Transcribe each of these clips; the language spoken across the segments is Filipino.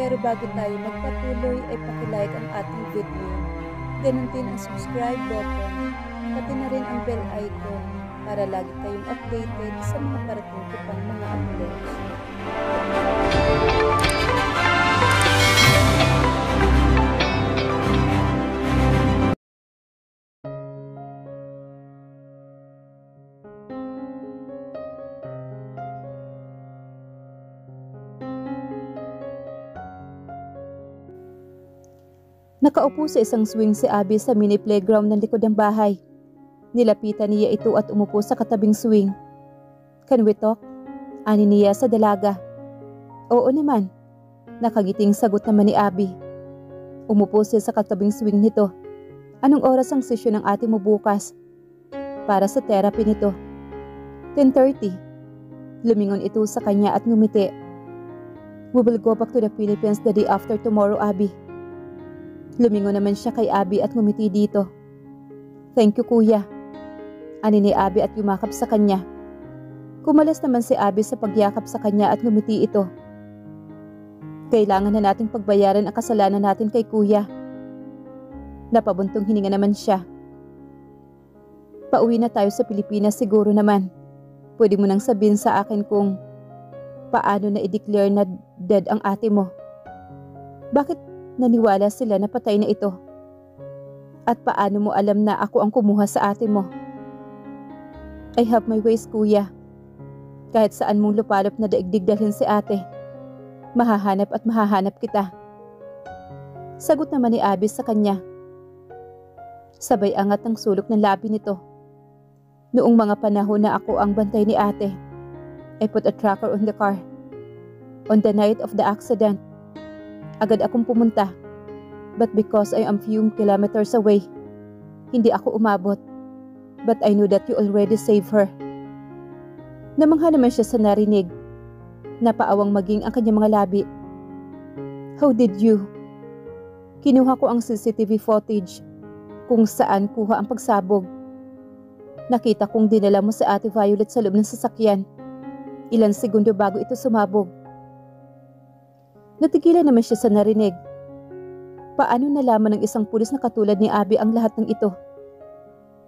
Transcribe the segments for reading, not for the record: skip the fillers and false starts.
Pero bago tayo magpatuloy ay pakilike ang ating video. Ganun din ang subscribe button, pati na rin ang bell icon para lagi tayong updated sa mga parating ko pang mga uploads. Nakaupo sa isang swing si Abby sa mini playground ng likod ng bahay. Nilapitan niya ito at umupo sa katabing swing. "Can we talk?" Ani niya sa dalaga. "Oo naman." Nakagiting sagot naman ni Abby. Umupo siya sa katabing swing nito. "Anong oras ang sesyon ng ate mo bukas?" "Para sa therapy nito." 10:30. Lumingon ito sa kanya at ngumiti. "We will go back to the Philippines the day after tomorrow, Abby." Lumingon naman siya kay Abby at ngumiti dito. "Thank you, kuya." Ani ni Abby at yumakap sa kanya. Kumalas naman si Abby sa pagyakap sa kanya at ngumiti ito. "Kailangan na nating pagbayaran ang kasalanan natin kay kuya." Napabuntong hininga naman siya. "Pauwi na tayo sa Pilipinas siguro naman. Pwede mo nang sabihin sa akin kung paano na i-declare na dead ang ate mo. Bakit naniwala sila na patay na ito? At paano mo alam na ako ang kumuha sa ate mo?" "I have my ways, kuya. Kahit saan mong lupalop na daigdig dalhin si ate, mahahanap at mahahanap kita." Sagot naman ni Abby sa kanya. Sabay angat ang sulok ng labi nito. "Noong mga panahon na ako ang bantay ni ate, I put a tracker on the car. On the night of the accident, agad akong pumunta. But because I am few kilometers away, hindi ako umabot. But I knew that you already saved her." Namangha naman siya sa narinig. Napaawang maging ang kanyang mga labi. "How did you?" "Kinuha ko ang CCTV footage kung saan kuha ang pagsabog. Nakita kong dinala mo sa ate Violet sa loob ng sasakyan. Ilang segundo bago ito sumabog." Natigilan naman siya sa narinig. Paano nalaman ng isang pulis na katulad ni Abby ang lahat ng ito?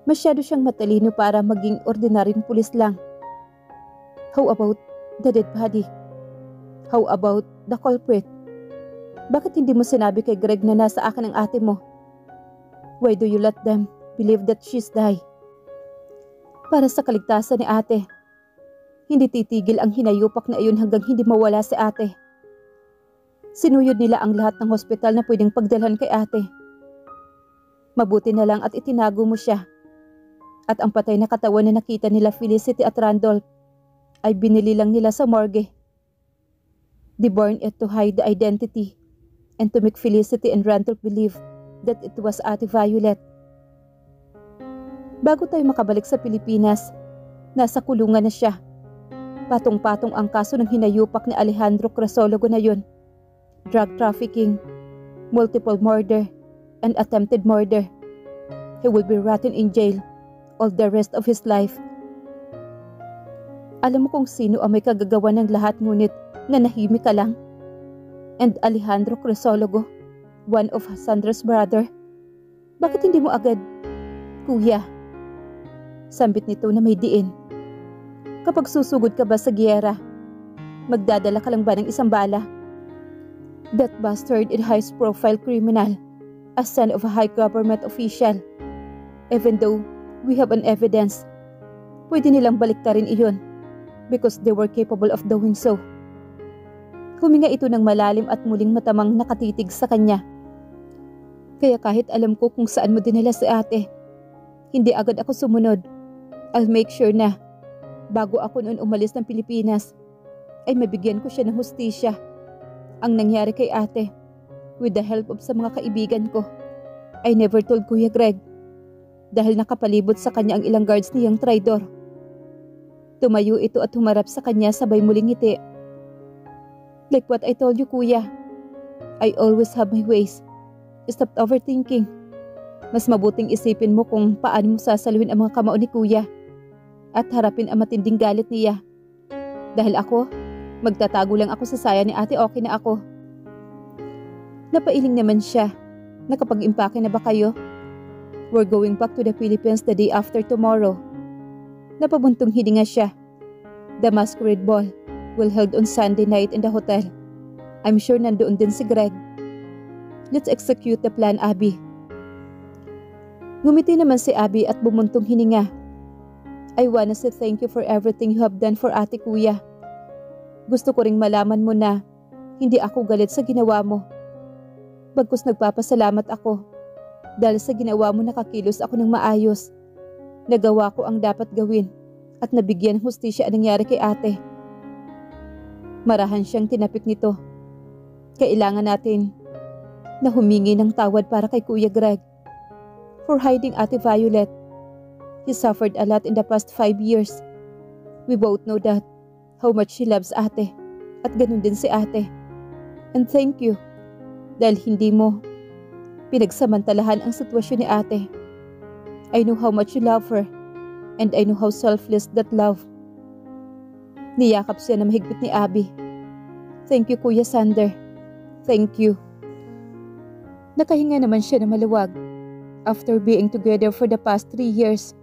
Masyado siyang matalino para maging ordinaryong pulis lang. "How about the dead body? How about the culprit? Bakit hindi mo sinabi kay Greg na nasa akin ang ate mo? Why do you let them believe that she's died?" Para sa kaligtasan ni ate, hindi titigil ang hinayupak na iyon hanggang hindi mawala si ate. Sinuyod nila ang lahat ng hospital na pwedeng pagdalhan kay ate. Mabuti na lang at itinago mo siya. At ang patay na katawan na nakita nila Felicity at Randolph ay binili lang nila sa morgue. They burned it to hide the identity and to make Felicity and Randolph believe that it was Ate Violet. Bago tayo makabalik sa Pilipinas, nasa kulungan na siya. Patong-patong ang kaso ng hinayupak ni Alejandro Crisologo na yun. Drug trafficking, multiple murder, and attempted murder. He will be rotten in jail all the rest of his life. Alam mo kung sino ang may kagagawa ng lahat ngunit nanahimik ka lang? And Alejandro Crisologo, one of Sandra's brother. Bakit hindi mo agad, kuya? Sambit nito na may diin. Kapag susugod ka ba sa giyera, magdadala ka lang ba ng isang bala? That bastard is a high-profile criminal, a son of a high government official. Even though we have an evidence, pwede nilang baliktarin iyon because they were capable of doing so." Huminga ito ng malalim at muling matamang nakatitig sa kanya. "Kaya kahit alam ko kung saan mo dinala si ate, hindi agad ako sumunod. I'll make sure na bago ako noon umalis ng Pilipinas, ay mabigyan ko siya ng hustisya. Ang nangyari kay ate, with the help of sa mga kaibigan ko, I never told Kuya Greg dahil nakapalibot sa kanya ang ilang guards niyang traidor." Tumayo ito at humarap sa kanya sabay muling ngiti. "Like what I told you, kuya. I always have my ways. Stop overthinking. Mas mabuting isipin mo kung paano mo sasaluhin ang mga kamao ni kuya at harapin ang matinding galit niya. Dahil ako, magtatago lang ako sa saya ni ate, okay na ako. Napailing naman siya. Nakapag-impake na ba kayo? We're going back to the Philippines the day after tomorrow. Napabuntong hininga siya. The masquerade ball will held on Sunday night in the hotel. I'm sure nandoon din si Greg. Let's execute the plan, Abby. Ngumiti naman si Abby at bumuntong hininga. I wanna say thank you for everything you have done for ate kuya. Gusto ko ring malaman mo na hindi ako galit sa ginawa mo. Bagkus nagpapasalamat ako dahil sa ginawa mo nakakilos ako ng maayos. Nagawa ko ang dapat gawin at nabigyan ng hustisya ang nangyari kay ate. Marahan siyang tinapik nito. Kailangan natin na humingi ng tawad para kay Kuya Greg for hiding Ate Violet. He suffered a lot in the past 5 years. We both know that how much she loves ate at ganun din si ate. And thank you dahil hindi mo pinagsamantalahan ang sitwasyon ni ate. I know how much you love her and I know how selfless that love. Niyakap siya na mahigpit ni Abby. Thank you, Kuya Sander. Thank you. Nakahinga naman siya na maluwag. After being together for the past 3 years,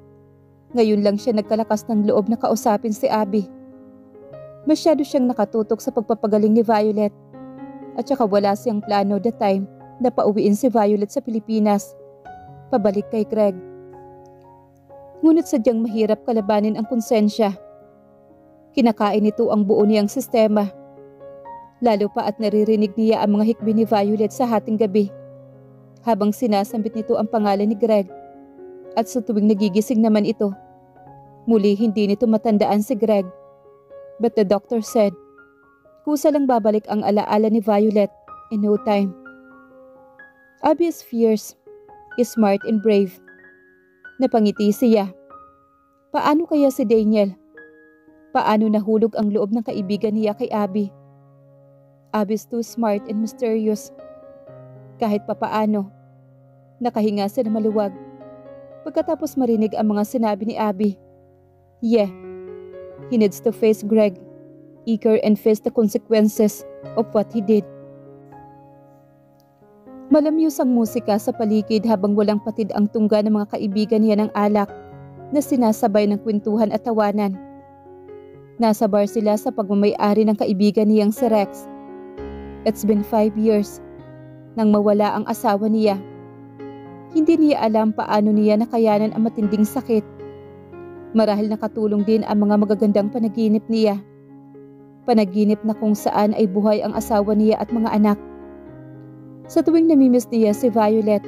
ngayon lang siya nagkalakas ng loob na kausapin si Abby. Masyado siyang nakatutok sa pagpapagaling ni Violet. At saka wala siyang plano the time na pauwiin si Violet sa Pilipinas. Pabalik kay Greg. Ngunit sadyang mahirap kalabanin ang konsensya. Kinakain nito ang buo niyang sistema. Lalo pa at naririnig niya ang mga hikbi ni Violet sa hating gabi. Habang sinasambit nito ang pangalan ni Greg. At sa tuwing nagigising naman ito, muli hindi nito matandaan si Greg. But the doctor said, kusa lang babalik ang alaala ni Violet in no time. Abby is fierce, is smart and brave. Napangiti siya. Paano kaya si Daniel? Paano nahulog ang loob ng kaibigan niya kay Abby? Abby is too smart and mysterious. Kahit papaano, nakahinga siya na maluwag. Pagkatapos marinig ang mga sinabi ni Abby. Yeah, he needs to face Greg, eager and face the consequences of what he did. Malamyos ang musika sa paligid habang walang patid ang tungga ng mga kaibigan niya ng alak na sinasabay ng kwentuhan at tawanan. Nasa bar sila sa pagmamay-ari ng kaibigan niyang si Rex. It's been 5 years nang mawala ang asawa niya. Hindi niya alam paano niya nakayanan ang matinding sakit. Marahil nakatulong din ang mga magagandang panaginip niya. Panaginip na kung saan ay buhay ang asawa niya at mga anak. Sa tuwing namimiss niya si Violet,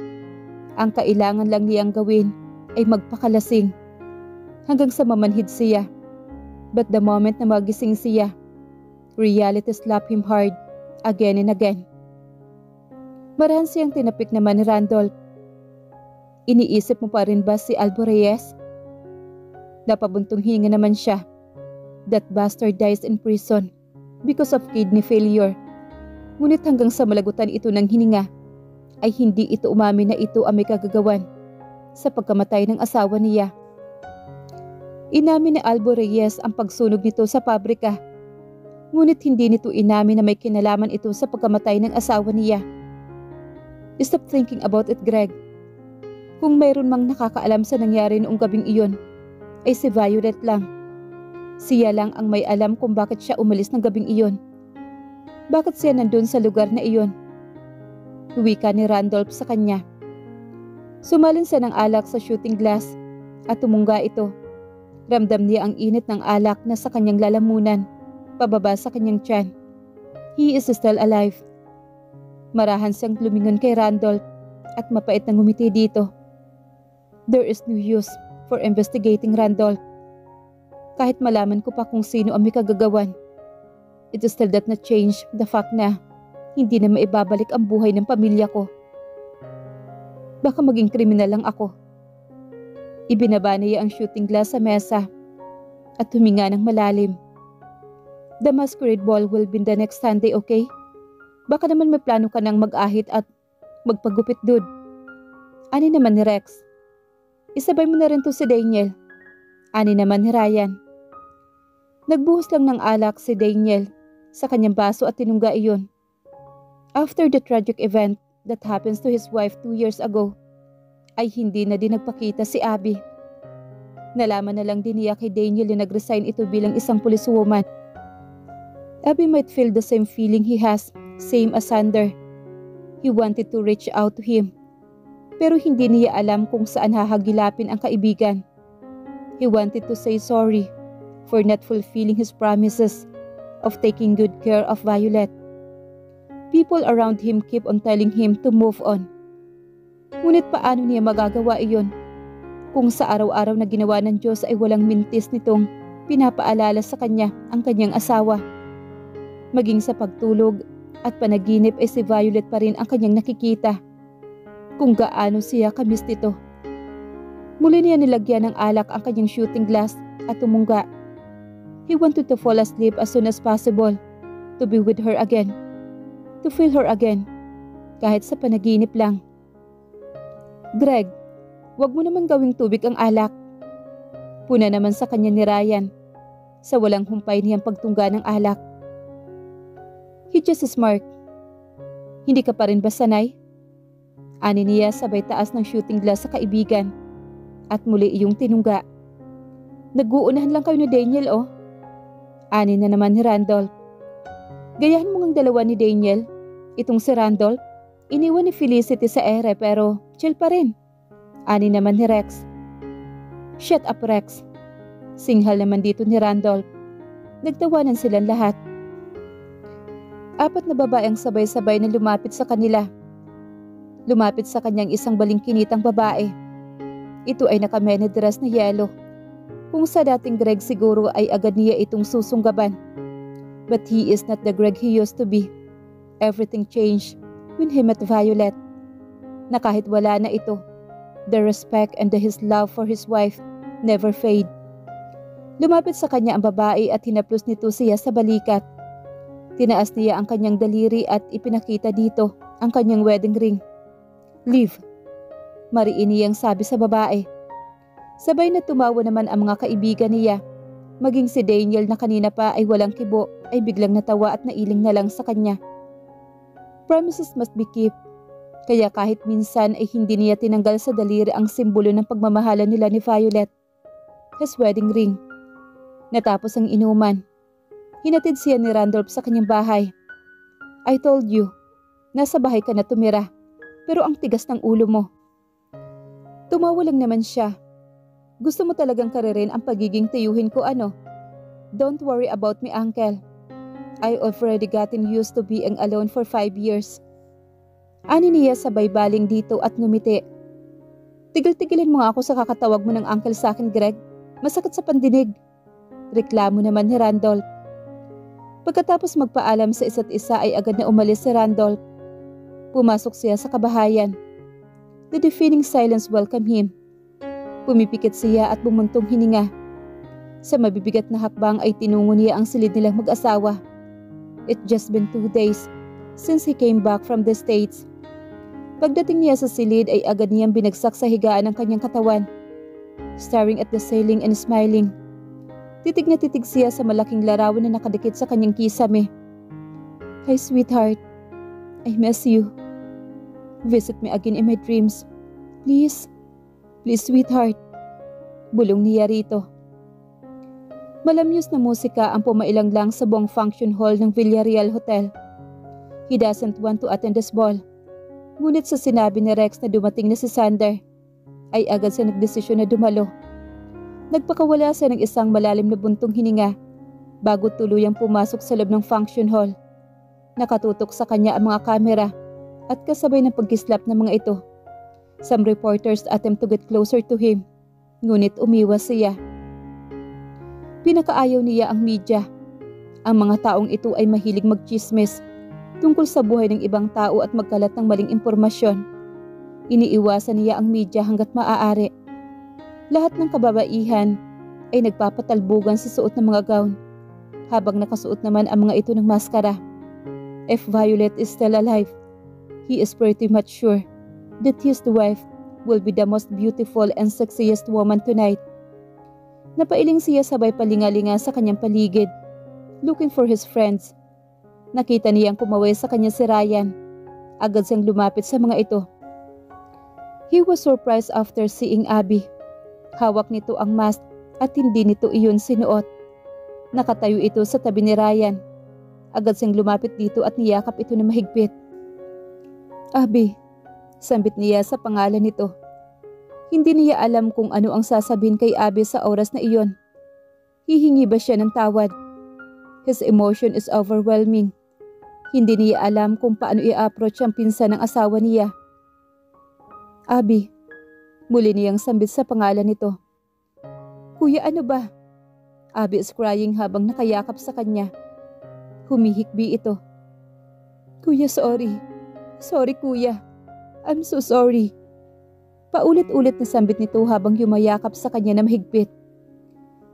ang kailangan lang niyang gawin ay magpakalasing. Hanggang sa mamanhid siya. But the moment na magising siya, reality slapped him hard again and again. Marahan siyang tinapik naman ni Randolph. Iniisip mo pa rin ba si Albo Reyes? Napabuntong hinga naman siya. That bastard dies in prison because of kidney failure. Ngunit hanggang sa malagutan ito ng hininga, ay hindi ito umamin na ito ang may kagagawan sa pagkamatay ng asawa niya. Inamin ni Albo Reyes ang pagsunog nito sa pabrika. Ngunit hindi nito inamin na may kinalaman ito sa pagkamatay ng asawa niya. Stop thinking about it, Greg. Kung mayroon mang nakakaalam sa nangyari noong gabing iyon, ay si Violet lang. Siya lang ang may alam kung bakit siya umalis ng gabing iyon. Bakit siya nandun sa lugar na iyon? Wika ni Randolph sa kanya. Sumalin siya ng alak sa shooting glass at tumungga ito. Ramdam niya ang init ng alak na sa kanyang lalamunan, pababa sa kanyang tiyan. He is still alive. Marahan siyang lumingon kay Randolph at mapait na ngumiti dito. There is no use for investigating, Randolph. Kahit malaman ko pa kung sino ang may kagagawan, it still does not change the fact na hindi na maibabalik ang buhay ng pamilya ko. Baka maging kriminal lang ako. Ibinaba niya ang shooting glass sa mesa at huminga ng malalim. The masquerade ball will be the next Sunday, okay? Baka naman may plano ka nang mag-ahit at magpagupit, dude. Ani naman ni Rex. Isabay mo na rin to si Daniel. Ani naman ni Ryan. Nagbuhos lang ng alak si Daniel sa kanyang baso at tinungga iyon. After the tragic event that happens to his wife 2 years ago, ay hindi na din nagpakita si Abby. Nalaman na lang din niya kay Daniel na nag-resign ito bilang isang policewoman. Abby might feel the same feeling he has, same as Sander. He wanted to reach out to him, pero hindi niya alam kung saan hahagilapin ang kaibigan. He wanted to say sorry for not fulfilling his promises of taking good care of Violet. People around him keep on telling him to move on. Ngunit paano niya magagawa iyon kung sa araw-araw na ginawa ng Diyos ay walang mintis nitong pinapaalala sa kanya ang kanyang asawa. Maging sa pagtulog at panaginip ay si Violet pa rin ang kanyang nakikita. Kung gaano siya kamiss nito. Muli niya nilagyan ng alak ang kanyang shooting glass at tumungga. He wanted to fall asleep as soon as possible, to be with her again, to feel her again, kahit sa panaginip lang. Greg, wag mo naman gawing tubig ang alak. Puna naman sa kanya ni Ryan, sa walang humpay niyang pagtungga ng alak. He just smirked. Hindi ka pa rin ba sanay? Ani niya sabay taas ng shooting glass sa kaibigan at muli iyong tinungga. Nag-uunahan lang kayo ni Daniel oh. Ani na naman ni Randolph. Gayahin mo ngang dalawa ni Daniel. Itong si Randolph, iniwan ni Felicity sa ere pero chill pa rin. Ani naman ni Rex. Shut up Rex. Singhal naman dito ni Randolph. Nagtawanan silang lahat. 4 na babaeng sabay-sabay na lumapit sa kanila. Lumapit sa kanyang isang balingkinitang babae. Ito ay naka-mini dress na yelo. Kung sa dating Greg siguro ay agad niya itong susunggaban. But he is not the Greg he used to be. Everything changed when he met Violet. Na kahit wala na ito, the respect and his love for his wife never fade. Lumapit sa kanya ang babae at hinaplos nito siya sa balikat. Tinaas niya ang kanyang daliri at ipinakita dito ang kanyang wedding ring. Leave. Mariin niyang sabi sa babae. Sabay na tumawa naman ang mga kaibigan niya. Maging si Daniel na kanina pa ay walang kibo ay biglang natawa at nailing na lang sa kanya. Promises must be kept. Kaya kahit minsan ay hindi niya tinanggal sa daliri ang simbolo ng pagmamahalan nila ni Violet. His wedding ring. Natapos ang inuman. Hinatid siya ni Randolph sa kanyang bahay. I told you, nasa bahay ka na tumira, pero ang tigas ng ulo mo. Tumawa lang naman siya. Gusto mo talagang karirin ang pagiging tiyuhin ko ano? Don't worry about me, uncle. I already gotten used to being alone for 5 years. Ani niya sabay baling dito at ngumiti. Tigil-tigilin mo nga ako sa kakatawag mo ng uncle sa akin, Greg. Masakit sa pandinig. Reklamo naman ni Randolph. Pagkatapos magpaalam sa isa't isa ay agad na umalis si Randolph. Pumasok siya sa kabahayan. The deafening silence welcomed him. Pumipikit siya at bumuntong hininga. Sa mabibigat na hakbang ay tinungo niya ang silid nilang mag-asawa. It just been 2 days since he came back from the States. Pagdating niya sa silid ay agad niyang binagsak sa higaan ng kanyang katawan. Staring at the ceiling and smiling. Titig na titig siya sa malaking larawan na nakadikit sa kanyang kisame. Hi sweetheart, I miss you. Visit me again in my dreams. Please, please sweetheart. Bulong niya rito. Malamyos na musika ang pumailang lang sa buong function hall ng Villarreal Hotel. He doesn't want to attend this ball. Ngunit sa sinabi ni Rex na dumating na si Sander, ay agad siya nagdesisyon na dumalo. Nagpakawala siya ng isang malalim na buntong hininga bago tuluyang pumasok sa loob ng function hall. Nakatutok sa kanya ang mga kamera at kasabay ng pagkislap ng mga ito. Some reporters attempt to get closer to him, ngunit umiwas siya. Pinakaayaw niya ang media. Ang mga taong ito ay mahilig magchismis tungkol sa buhay ng ibang tao at magkalat ng maling impormasyon. Iniiwasan niya ang media hanggat maaari. Lahat ng kababaihan ay nagpapatalbugan sa suot ng mga gown, habang nakasuot naman ang mga ito ng maskara. If Violet is still alive, he is pretty much sure that his wife will be the most beautiful and sexiest woman tonight. Napailing siya sabay palingalinga sa kanyang paligid, looking for his friends. Nakita niyang kumaway sa kanya si Ryan. Agad siyang lumapit sa mga ito. He was surprised after seeing Abby. Hawak nito ang mask at hindi nito iyon sinuot. Nakatayo ito sa tabi ni Ryan. Agad siyang lumapit dito at niyakap ito na mahigpit. Abby, sambit niya sa pangalan nito. Hindi niya alam kung ano ang sasabihin kay Abby sa oras na iyon. Hihingi ba siya ng tawad? His emotion is overwhelming. Hindi niya alam kung paano i-approach ang pinsan ng asawa niya. Abby, muli niyang sambit sa pangalan nito. Kuya, ano ba? Abby is crying habang nakayakap sa kanya. Humihikbi ito. Kuya, sorry. Sorry, kuya. I'm so sorry. Paulit-ulit na sambit nito habang yumayakap sa kanya na mahigpit.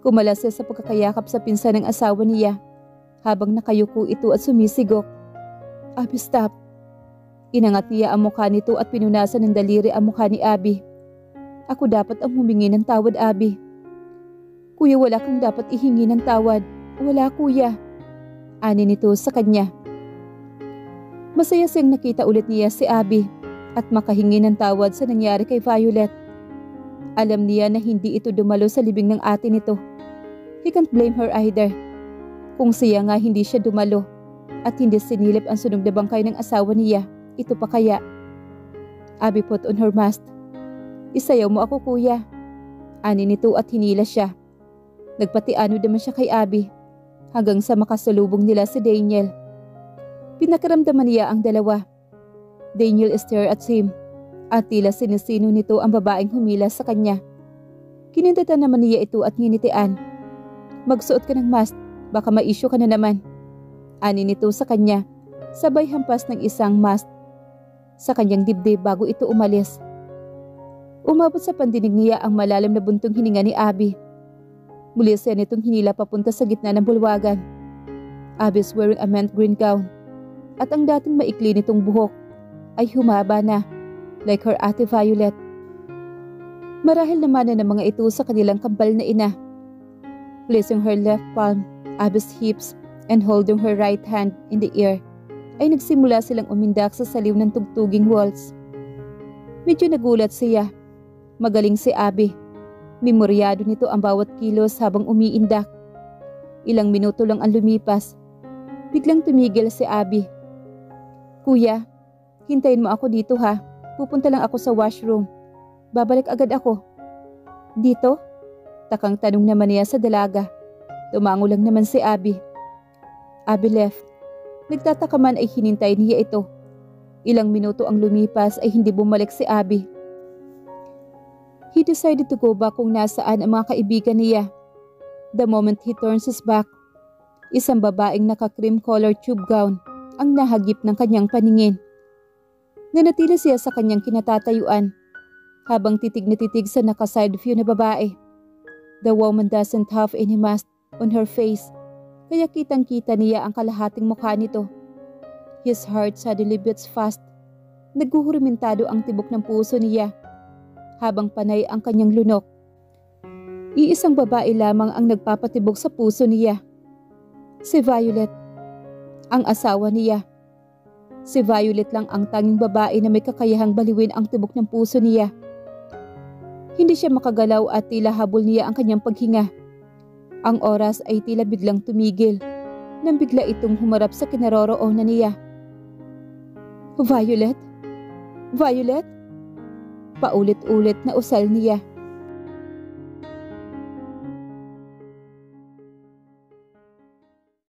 Kumalas siya sa pagkakayakap sa pinsan ng asawa niya habang nakayuko ito at sumisigok. Abby, stop. Inangat niya ang mukha nito at pinunasan ng daliri ang mukha ni Abby. Ako dapat ang humingi ng tawad, Abby. Kuya, wala kang dapat ihingi ng tawad. Wala, kuya. Ani nito sa kanya. Masaya siyang nakita ulit niya si Abby at makahingi ng tawad sa nangyari kay Violet. Alam niya na hindi ito dumalo sa libing ng ate nito. He can't blame her either. Kung siya nga hindi siya dumalo at hindi sinilip ang sunog na bangkay ng asawa niya, ito pa kaya? Abby put on her mask. Isayaw mo ako, kuya. Ani nito at hinila siya. Nagpatiano naman siya kay Abby hanggang sa makasalubong nila si Daniel. Pinakaramdaman niya ang dalawa. Daniel stared at him at tila sinisino nito ang babaeng humila sa kanya. Kinindatan naman niya ito at nginitian. Magsuot ka ng mask, baka ma-issue ka na naman. Ani nito sa kanya, sabay hampas ng isang mask sa kanyang dibdib bago ito umalis. Umabot sa pandinig niya ang malalim na buntong hininga ni Abby. Muli siya nitong hinila papunta sa gitna ng bulwagan. Abby is wearing a mint green gown at ang dating maikli nitong buhok ay humaba na like her ate Violet. Marahil naman na ng mga ito sa kanilang kambal na ina. Placing her left palm, Abby's hips, and holding her right hand in the air, ay nagsimula silang umindak sa saliw ng tugtuging waltz. Medyo nagulat siya. Magaling si Abby. Memoryado nito ang bawat kilos habang umiindak. Ilang minuto lang ang lumipas. Biglang tumigil si Abby. Kuya, hintayin mo ako dito ha. Pupunta lang ako sa washroom. Babalik agad ako. Dito? Takang tanong naman niya sa dalaga. Tumango lang naman si Abby. Abby left. Nagtataka man ay hinintay niya ito. Ilang minuto ang lumipas ay hindi bumalik si Abby. He decided to go back kung nasaan ang mga kaibigan niya. The moment he turns his back, isang babaeng naka-cream color tube gown ang nahagip ng kanyang paningin. Nanatili siya sa kanyang kinatatayuan habang titig na titig sa naka-side view na babae. The woman doesn't have any mask on her face, kaya kitang-kita niya ang kalahating mukha nito. His heart suddenly beats fast. Naghuhurmentado ang tibok ng puso niya habang panay ang kanyang lunok. Iisang babae lamang ang nagpapatibok sa puso niya. Si Violet, ang asawa niya. Si Violet lang ang tanging babae na may kakayahang baliwin ang tibok ng puso niya. Hindi siya makagalaw at tila habol niya ang kanyang paghinga. Ang oras ay tila biglang tumigil nang bigla itong humarap sa kinaroroonan niya. Violet? Violet? Paulit-ulit na usal niya.